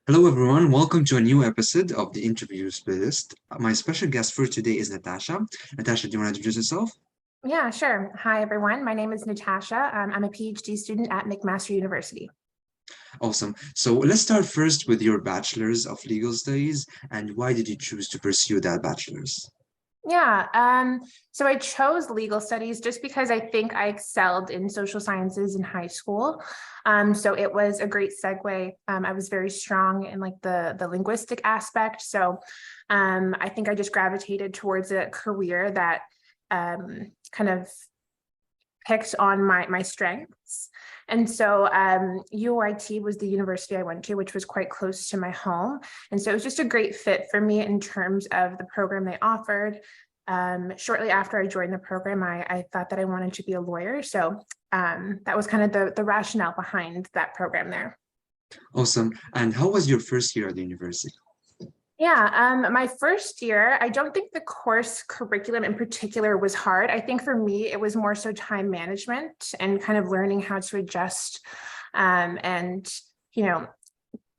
Hello, everyone. Welcome to a new episode of the Interviews List. My special guest for today is Natasha. Natasha, do you want to introduce yourself? Yeah, sure. Hi, everyone. My name is Natasha. I'm a PhD student at McMaster University. Awesome. So let's start first with your bachelor's of legal studies and why did you choose to pursue that bachelor's? Yeah, so I chose legal studies just because I think I excelled in social sciences in high school. So it was a great segue. I was very strong in like the linguistic aspect. So I think I just gravitated towards a career that kind of picked on my strengths. And so UIT was the university I went to, which was quite close to my home. And so it was just a great fit for me in terms of the program they offered. Shortly after I joined the program, I thought that I wanted to be a lawyer. So that was kind of the rationale behind that program there. Awesome. And how was your first year at the university? Yeah, my first year, I don't think the course curriculum in particular was hard. I think for me, it was more so time management and kind of learning how to adjust and, you know,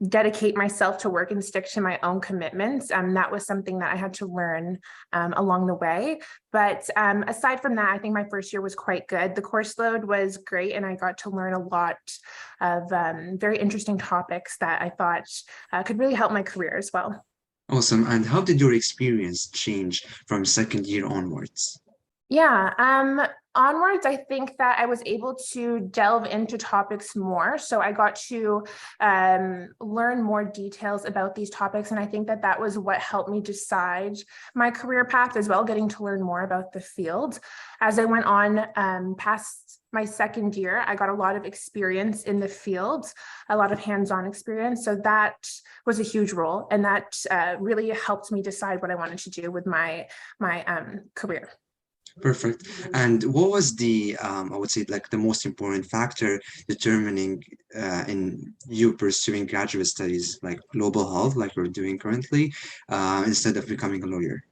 dedicate myself to work and stick to my own commitments. That was something that I had to learn along the way. But aside from that, I think my first year was quite good. The course load was great, and I got to learn a lot of very interesting topics that I thought could really help my career as well. Awesome. And how did your experience change from second year onwards? Yeah, onwards, I think that I was able to delve into topics more. So I got to learn more details about these topics. And I think that that was what helped me decide my career path as well, getting to learn more about the field. As I went on past my second year, I got a lot of experience in the field, a lot of hands-on experience. So that was a huge role. And that really helped me decide what I wanted to do with my career. Perfect. And what was the, I would say, like the most important factor determining in you pursuing graduate studies like global health, like we're doing currently, instead of becoming a lawyer?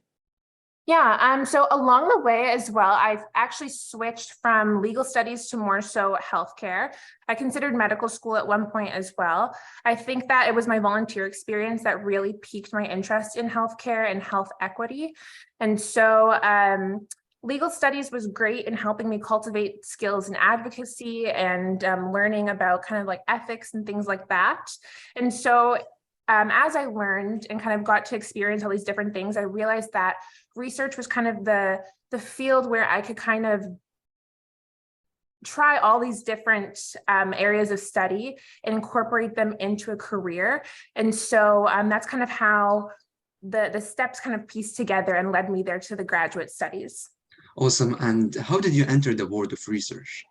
Yeah, so along the way as well, I've actually switched from legal studies to more so healthcare. I considered medical school at one point as well. I think that it was my volunteer experience that really piqued my interest in healthcare and health equity. And so legal studies was great in helping me cultivate skills in advocacy and learning about kind of like ethics and things like that. And so as I learned and kind of got to experience all these different things, I realized that research was kind of the field where I could kind of try all these different areas of study and incorporate them into a career. And so that's kind of how the steps kind of pieced together and led me there to the graduate studies. Awesome. And how did you enter the world of research?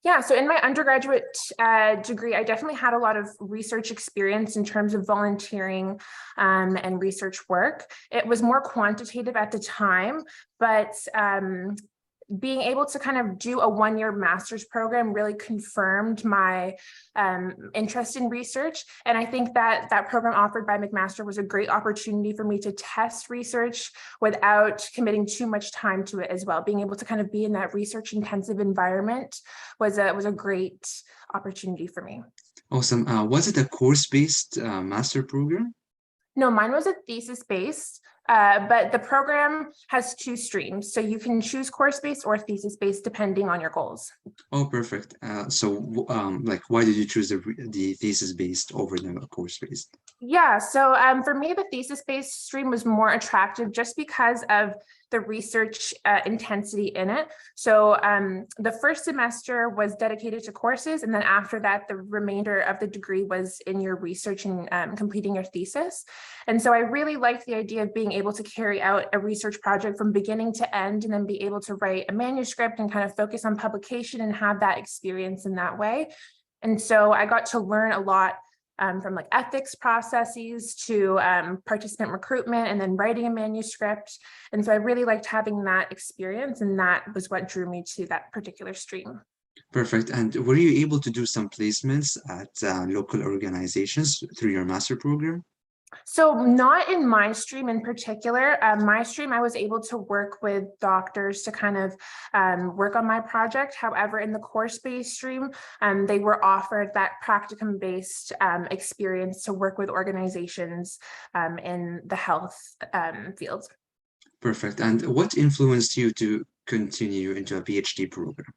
Yeah, so in my undergraduate degree, I definitely had a lot of research experience in terms of volunteering and research work. It was more quantitative at the time, but being able to kind of do a one-year master's program really confirmed my interest in research. And I think that that program offered by McMaster was a great opportunity for me to test research without committing too much time to it as well. Being able to kind of be in that research intensive environment was a great opportunity for me. Awesome. Was it a course-based master program? No, mine was a thesis-based, but the program has two streams. So you can choose course-based or thesis-based depending on your goals. Oh, perfect. Like, why did you choose the thesis-based over the course-based? Yeah, so for me, the thesis-based stream was more attractive just because of the research intensity in it. So the first semester was dedicated to courses, and then after that, the remainder of the degree was in your research and completing your thesis. And so I really liked the idea of being able to carry out a research project from beginning to end, and then be able to write a manuscript and kind of focus on publication and have that experience in that way. And so I got to learn a lot from like ethics processes to participant recruitment and then writing a manuscript. And so I really liked having that experience, and that was what drew me to that particular stream. Perfect. And were you able to do some placements at local organizations through your master program? So not in my stream in particular. My stream, I was able to work with doctors to kind of work on my project. However, in the course-based stream, they were offered that practicum-based experience to work with organizations in the health field. Perfect. And what influenced you to continue into a PhD program?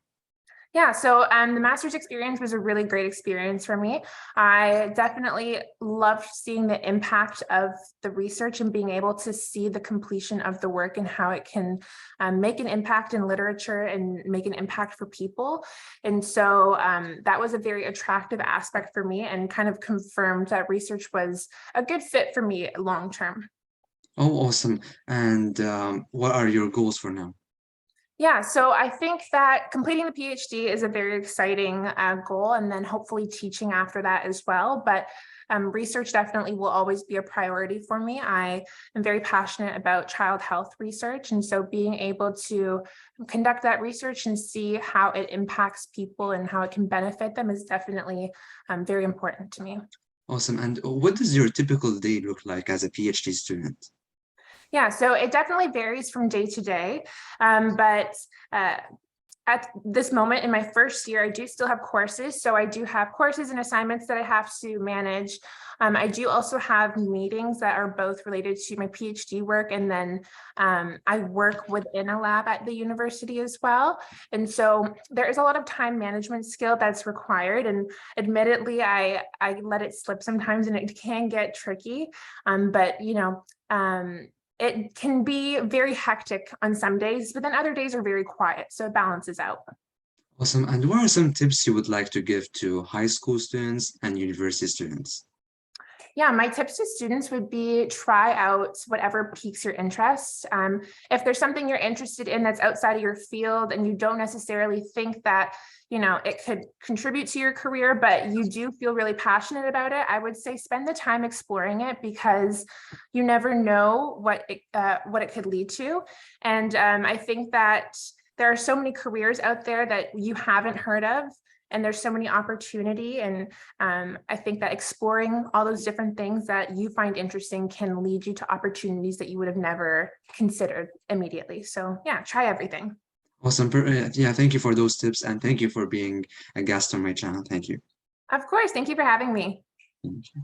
Yeah, so the master's experience was a really great experience for me. I definitely loved seeing the impact of the research and being able to see the completion of the work and how it can make an impact in literature and make an impact for people. And so that was a very attractive aspect for me and kind of confirmed that research was a good fit for me long term. Oh, awesome. And what are your goals for now? Yeah, so I think that completing the PhD is a very exciting goal, and then hopefully teaching after that as well. But research definitely will always be a priority for me. I am very passionate about child health research, and so being able to conduct that research and see how it impacts people and how it can benefit them is definitely very important to me. Awesome. And what does your typical day look like as a PhD student? Yeah, so it definitely varies from day to day, but at this moment in my first year, I do still have courses. So I do have courses and assignments that I have to manage. I do also have meetings that are both related to my PhD work. And then I work within a lab at the university as well. And so there is a lot of time management skill that's required. And admittedly, I let it slip sometimes and it can get tricky. But, it can be very hectic on some days, but then other days are very quiet. So it balances out. Awesome. And what are some tips you would like to give to high school students and university students? Yeah, my tips to students would be try out whatever piques your interest. If there's something you're interested in that's outside of your field and you don't necessarily think that, it could contribute to your career, but you do feel really passionate about it, I would say spend the time exploring it because you never know what it could lead to. And I think that there are so many careers out there that you haven't heard of, and there's so many opportunity. And I think that exploring all those different things that you find interesting can lead you to opportunities that you would have never considered immediately. So yeah, try everything. Awesome. Yeah, thank you for those tips and thank you for being a guest on my channel. Thank you. Of course. Thank you for having me. Thank you.